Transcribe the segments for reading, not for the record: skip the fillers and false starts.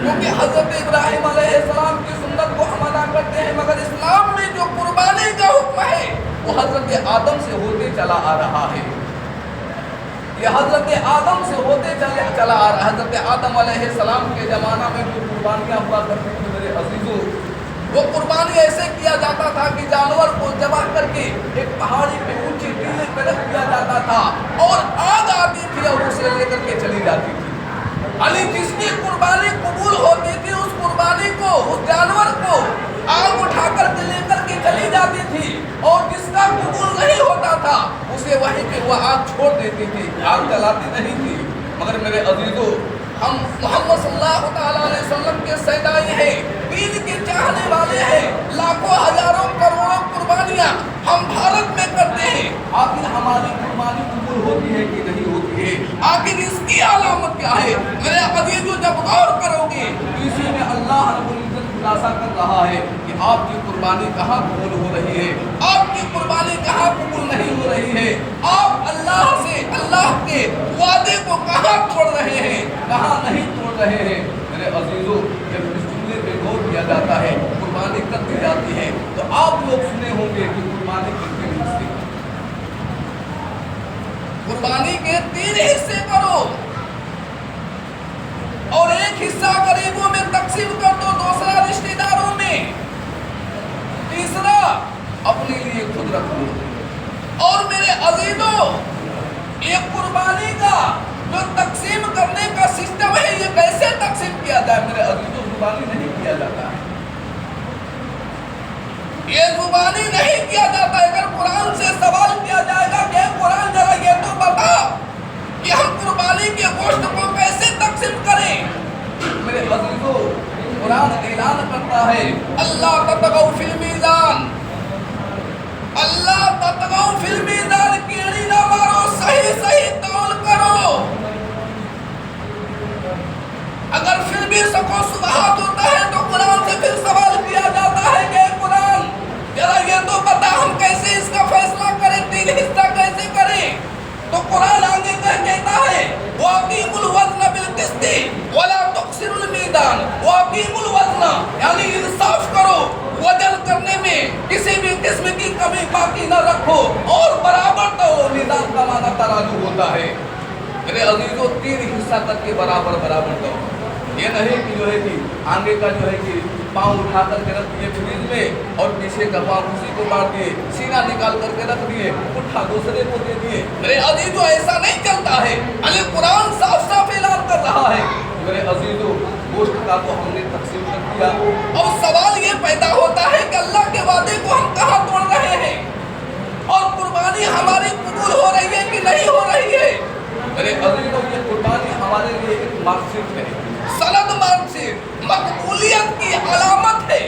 کیونکہ حضرت ابراہیم علیہ السلام کی سنت کو ہم ادا کرتے ہیں، مگر اسلام میں جو قربانی کا حکم ہے وہ حضرت آدم سے ہوتے چلا آ رہا ہے۔ یہ حضرت آدم سے ہوتے چلا آ رہا ہے۔ حضرت آدم علیہ السلام کے زمانہ میں جو قربانیاں ہوا کرتی تھیں میرے عزیزوں، وہ قربانی ایسے کیا جاتا تھا کہ جانور کو ذبح کر کے ایک پہاڑی پہ اونچی ٹیلے پہ رکھ دیا جاتا تھا اور آگ آتی تھی اور اسے لے کر کے چلی جاتی تھی۔ علی جس کی قربانی قبول ہوتی تھی اس قربانی کو، اس جانور کو آگ اٹھا کر کے لے کر کے چلی جاتی تھی، اور جس کا قبول نہیں ہوتا تھا اسے وہیں پہ وہ آگ چھوڑ دیتی تھی، آگ جلاتی نہیں تھی۔ مگر میرے عزیزوں، ہم محمد صلی اللہ تعالیٰ علیہ وسلم کے سیدائی ہیں، دین کے چاہنے والے ہیں، لاکھوں ہزاروں کروڑوں قربانیاں ہم بھارت میں کرتے ہیں، آخر ہماری قربانی قبول ہوتی ہے کہ نہیں ہوتی ہے؟ آخر اس کی علامت کیا ہے؟ میرے عزیزوں، جب غور کرو گے تو اسی میں اللہ رب العزت خلاصہ کر رہا ہے کہ آپ کی قربانی کہاں قبول ہو رہی ہے، آپ کی قربانی کہاں قبول نہیں ہو رہی ہے، آپ اللہ سے، اللہ کے وعدے کو کہاں توڑ رہے ہیں، کہاں نہیں توڑ رہے ہیں۔ میرے عزیزوں، جب اس جملے پہ غور کیا جاتا ہے، قربانی کر دی جاتی ہے، تو آپ لوگ سنے ہوں گے کہ قربانی کتنے حصے، قربانی کے 3 حصے کرو اور ایک حصہ غریبوں میں تقسیم کر دو، دوسرا رشتہ داروں میں، تیسرا اپنے لیے خود رکھ لو۔ اور میرے عزیزوں، ایک قربانی کا جو تقسیم کرنے کا سسٹم ہے یہ کیسے تقسیم کیا جائے؟ میرے عزیزوں، زبانی نہیں کیا جاتا ہے، یہ زبانی نہیں کیا جاتا ہے۔ اگر قرآن سے سوال کیا جائے گا کہ قرآن ذرا یہ تو بتا کہ ہم قربانی کے گوشت کو کیسے تقسیم کریں، میرے عزیزوں قرآن اعلان کرتا ہے اللہ تطغوا فی المیزان، اللہ تطغوا فی المیزان، کیڑی نہ مارو، صحیح صحیح تول کرو۔ اگر پھر بھی سکو صبحات ہوتا ہے تو قرآن سے پھر سوال کیا جاتا ہے کہ قرآن ذرا یہ تو بتا ہم کیسے اس کا فیصلہ کریں، 3 حصہ کیسے کریں؟ تو قرآن آگے کہتا ہے وَأَقِيمُوا الْوَزْنَ بِالْقِسْطِ وَلَا تُخْسِرُوا الْمِيزَانَ، وَأَقِيمُوا الْوَزْنَ یعنی انصاف کرو، وزن کرنے میں کسی بھی قسم کی کمی باقی نہ رکھو، اور برابر تو میزان کا معنی ترازو ہوتا ہے۔ میرے عزیزوں، 3 حصہ تک کے برابر برابر دو، یہ نہیں کہ جو ہے کہ آگے کا جو ہے کہ پاؤں اٹھا کر کے رکھ دیے فریج میں اور پیچھے کا پاؤں اسی کو کاٹ دیے، سینہ نکال کر کے رکھ دیے، اٹھا دوسرے کو دے دیے۔ میرے عزیزوں، ایسا نہیں چلتا ہے۔ علی قرآن صاف صاف اعلان کر رہا ہے۔ میرے عزیزوں، گوشت کا تو ہم نے تقسیم کر دیا، اور سوال یہ پیدا ہوتا ہے کہ اللہ کے وعدے کو ہم کہاں توڑ رہے ہیں، اور قربانی ہماری قبول ہو رہی ہے کہ نہیں ہو رہی ہے؟ میرے عزیزوں، یہ قربانی ہمارے لیے ایک مقصد ہے، سند مقصد، مقبولیت کی علامت ہے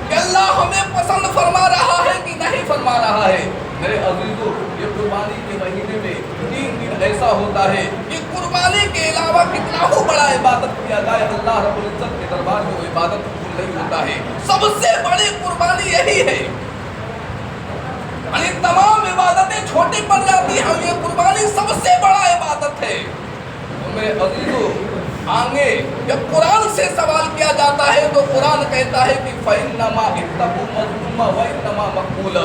کہ اللہ ہمیں پسند فرما رہا ہے کہ نہیں فرما رہا ہے۔ میرے عزیزوں، یہ قربانی کے مہینے میں 3 دن ایسا ہوتا ہے کہ قربانی کے علاوہ کتنا ہو بڑا عبادت کیا جائے، اللہ رب العزت کے دربار میں وہ عبادت قبول نہیں ہوتا ہے۔ سب سے بڑی قربانی یہی ہے، یعنی تمام عبادتیں چھوٹی پڑ جاتی ہیں، یہ قربانی سب سے بڑا عبادت ہے۔ میرے عزیزوں، آگے جب قرآن سے سوال کیا جاتا ہے تو قرآن کہتا ہے کہ فَإِنَّمَا اتَّقُوا مَظْلُومَ وَإِنَّمَا مَقْبُولَ،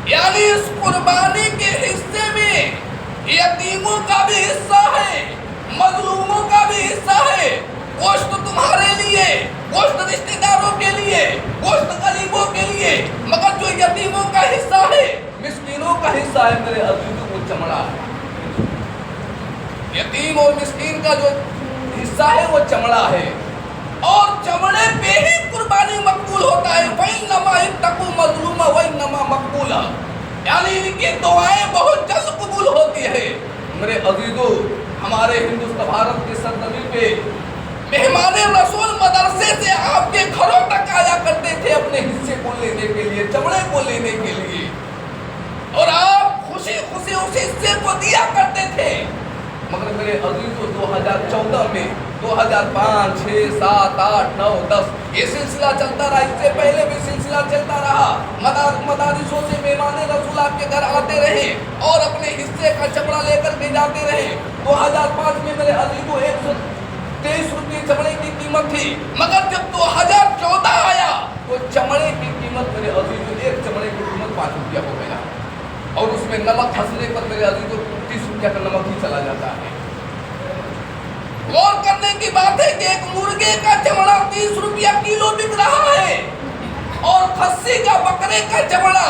یعنی اس قربانی کے حصے میں یتیموں کا بھی حصہ ہے، مظلوموں کا بھی حصہ ہے، گوشت تمہارے لیے، گوشت رشتہ داروں کے لیے، گوشت غریبوں کے لیے، مگر جو یتیموں کا حصہ ہے، مسکینوں کا حصہ ہے، میرے عزیزوں، وہ چمڑا ہے۔ یتیم اور مسکین کا جو حصہ ہے وہ چمڑا ہے، اور چمڑے پہ ہی قربانی مقبول ہوتا ہے۔ فَإِنَّمَا اتَّقُوا مَظْلُومَ وَإِنَّمَا مَقْبُولَ، یعنی ان کی دعائیں بہت جلد قبول ہوتی ہے۔ میرے عزیزوں، ہمارے ہندوستان بھارت کی سرزمین پہ مہمان رسول مدرسے سے آپ کے گھروں تک آیا کرتے تھے اپنے حصے کو لینے کے لیے، چمڑے کو لینے کے لیے، اور آپ خوشی خوشی اس حصے کو دیا کرتے تھے۔ مگر میرے عزیزوں، 2014 میں 2005، 6، 7، 8، 9، 10 یہ سلسلہ چلتا رہا، اس سے پہلے بھی سلسلہ چلتا رہا، مدارسوں سے مہمان رسول آپ کے گھر آتے رہے اور اپنے حصے کا چمڑا لے کر کے جاتے رہے۔ 2005 میں میرے عزیزوں 123 روپے چمڑے कीमत थी, मगर जब 2014 आया तो चमड़े की कीमत मेरे अजीजों, एक चमड़े की कीमत 5 रुपया हो गया, और उसमें नमक हंसने पर मेरे अजीजों 30 रुपया का नमक ही चला जाता है। गौर करने की बात है कि एक मुर्गे का चमड़ा 30 रुपया किलो बिक रहा है, और खस्सी का, बकरे का चमड़ा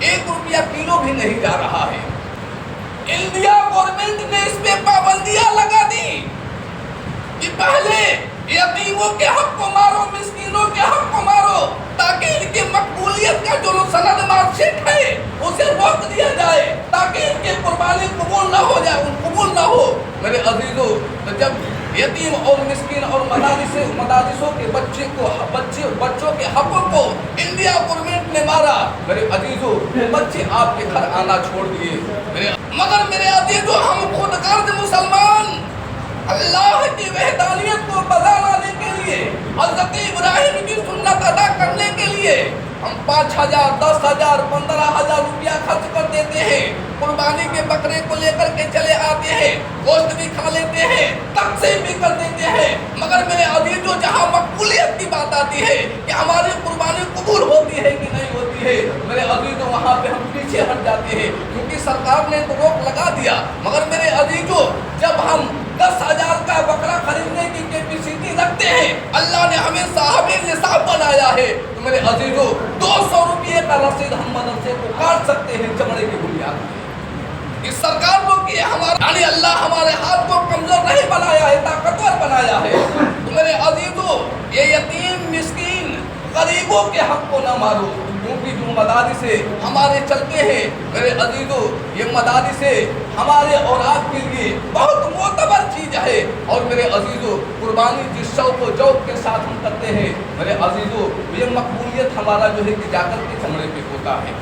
1 रुपया किलो भी नहीं जा रहा है। इंडिया गवर्नमेंट ने इस पे पाबंदियां लगा दी कि पहले यतीमों के हक को मारो, मिस्कीनों के हक को मारो, ताकि इनकी मकबूलियत का जो सनद मार्कशीट है उसे रोक दिया जाए, ताकि इनकी कुर्बानी कबूल ना हो जाए, कबूल ना हो। मेरे अजीजों, तो जब यतीम और मिस्कीन और मदारिसों के बच्चों के हकों को इंडिया गवर्नमेंट ने मारा, मेरे अजीजों, बच्चे आपके घर आना छोड़ दिए। मगर मेरे अजीजों, हम खुद गर्द मुसलमान अल्लाह की वहदानियत को बजा लाने के लिए, हज़रत इब्राहिम की सुन्नत अदा करने के लिए हम 5,000, 10,000, 15,000 रुपया खर्च कर देते हैं, कुर्बानी के बकरे को लेकर के चले आते हैं, गोश्त भी खा लेते हैं, तक़सीम भी कर देते हैं। मगर मेरे अजीजों, जहाँ मकबूलियत की बात आती है कि हमारी कुर्बानी कबूल होती है कि नहीं होती है, मेरे अजीजों, वहाँ पे हम पीछे हट जाते हैं, क्योंकि सरकार ने तो रोक लगा दिया। मगर मेरे अजीजों, जब हम 10,000 का बकरा खरीदने की कैपेसिटी रखते हैं, अल्लाह ने हमें साहबे निसाब बनाया है, तो मेरे अजीजों, 200 रुपये का रसीद हम मदरसे को काट सकते हैं चमड़े की बुनियाद पर। इस सरकार को कि हमारा यानी अल्लाह हमारे हाथ को कमजोर नहीं बनाया है, ताकतवर बनाया है। तो मेरे अजीजों, ये यतीम, मिस्कीन, गरीबों के हक को न मारो, क्योंकि जो मदारिसे हमारे चलते हैं, मेरे अजीजों, ये मदारिसे हमारे और आपके लिए बहुत मोतबर चीज है। और मेरे अजीजों, कुर्बानी जिस शौक व जौक के साथ हम करते हैं, मेरे अजीजों, ये मकबूलियत हमारा जो है कि जाकर के चमड़े पे होता है।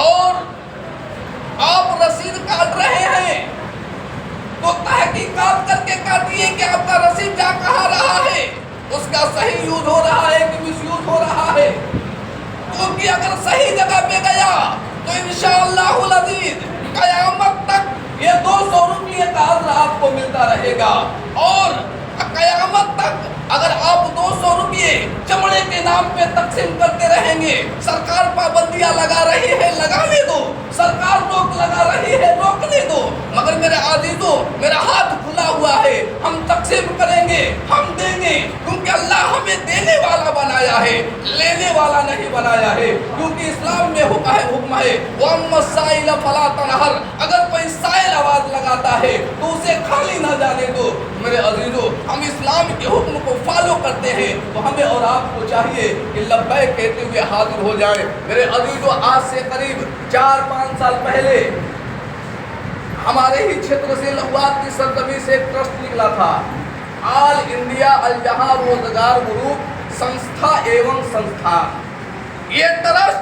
और आप रसीद काट रहे हैं तो तहकीकात करके काटिए कि आपका रसीद जा कहाँ रहा है, उसका सही यूज हो रहा है कि मिसयूज हो रहा है। क्योंकि अगर सही जगह पे गया तो इंशाअल्लाहुल अज़ीज़ क़यामत तक ये 200 रुपये का अज्र आपको मिलता रहेगा। और क़यामत तक अगर आप 200 रुपये चमड़े के नाम पे तकसीम करते रहेंगे, सरकार पाबंदियां लगा रही है, लगाने दो, सरकार रोक लगा रही है, रोकने दो, मगर मेरे अजीजों, मेरा हाथ खुला हुआ है, हम तकसीम करेंगे, हम देंगे, क्योंकि अल्लाह हमें देने वाला बनाया है, लेने वाला नहीं बनाया है। क्योंकि इस्लाम में हुक्म है वम्मस्साइल फला तनहर, अगर कोई साइल आवाज लगाता है तो उसे खाली ना जाने दो। मेरे अजीजों, हम इस्लाम के हुक्म को फॉलो करते हैं, तो हमें और आपको चाहिए कि लब्बैक कहते हुए हाजिर हो जाए। मेरे अजीजों, आज से करीब 4-5 साल पहले हमारे ही क्षेत्र से लहुआत की सरजमी से एक ट्रस्ट निकला था, ऑल इंडिया अल जहां रोजगार ग्रुप संस्था एवं संस्थान। ये ट्रस्ट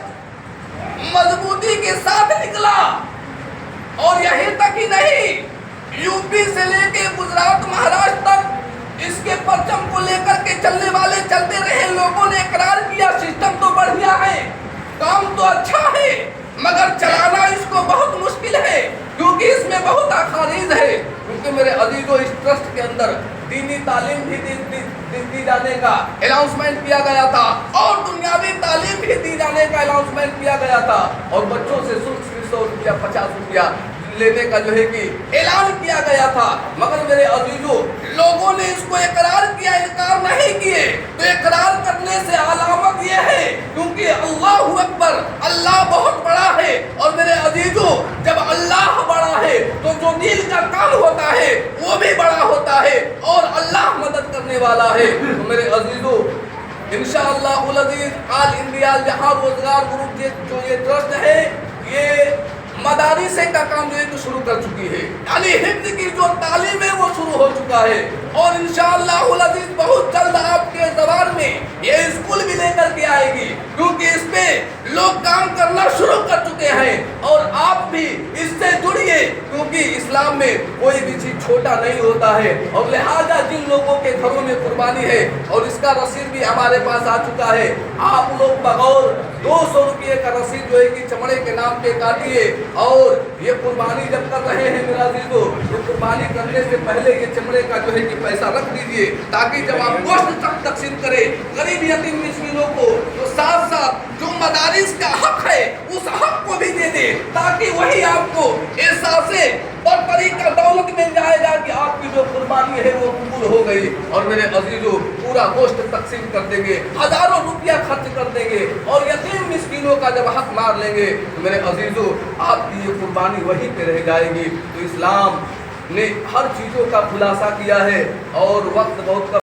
मजबूती के साथ निकला, और यहीं तक ही नहीं, यूपी से लेके गुजरात, महाराष्ट्र तक इसके परचम को लेकर के चलने वाले चलते रहे। लोगों ने इकरार किया सिस्टम तो बढ़िया है, काम तो अच्छा है, मगर चलाना इसको बहुत मुश्किल है, क्योंकि इसमें बहुत अखारीज है। क्योंकि मेरे अजीजों, इस ट्रस्ट के अंदर दीनी तालीम भी दी जाने का अनाउंसमेंट किया गया था, और दुनियावी तालीम भी दी जाने का अनाउंसमेंट किया गया था, और बच्चों से शुल्क 100 रुपया, 50 रुपया लेने का जो है कि ऐलान किया गया था। मगर मेरे अजीजों, लोगों ने इसको इकरार किया, इनकार नहीं किए। तो इकरार करने से अलामत ये है, क्योंकि अल्लाहु अकबर, अल्लाह बहुत बड़ा है। और मेरे अजीजों, जब अल्लाह बड़ा है तो जो दिल का काम होता है वो भी बड़ा होता है, और अल्लाह मदद करने वाला है। तो मेरे अजीजों, इंशाअल्लाहुल अज़ीज़ ऑल इंडिया जहां रोजगार ग्रुप जो ये ट्रस्ट है, ये मदारिसे का काम जो है तो शुरू कर चुकी है, यानी हिफ्ज़ की जो तालीम है वो शुरू हो चुका है। और इंशाअल्लाहुल अज़ीज़ बहुत जल्द आपके ज़बान में ये स्कूल भी लेकर के आएगी, क्योंकि इसमें लोग काम करना शुरू कर चुके हैं और आप भी इससे जुड़िए, क्योंकि इस्लाम में कोई भी चीज छोटा नहीं होता है। और लिहाजा जिन लोगों के घरों में कुर्बानी है, और इसका रसीद भी हमारे पास आ चुका है, आप लोग बगौर 200 रुपये का रसीद जो है कि चमड़े के नाम पे काटिए, और ये कुर्बानी जब कर रहे हैं मेरा अजीजों, तो कुर्बानी करने से पहले ये चमड़े का जो है कि पैसा रख दीजिए, ताकि जब आप गोश्त तक तकसीम करें गरीब यतीम मिस्कीनों को, तो साथ साथ जो मदारिस का हक है उस हक को भी दे दे, ताकि वही आपको एहसासे और तरीका दौलत मिल जाएगा कि आपकी जो कुर्बानी है वो कबूल हो गई। और मेरे अजीजों, पूरा गोश्त तकसीम कर देंगे, हजारों रुपया खर्च कर देंगे, और यतीम मिस्कीनों का जब हक मार लेंगे, तो मेरे अजीजों आपकी ये कुर्बानी वहीं पे रह जाएगी। तो इस्लाम ने हर चीज़ों का खुलासा किया है, और वक्त बहुत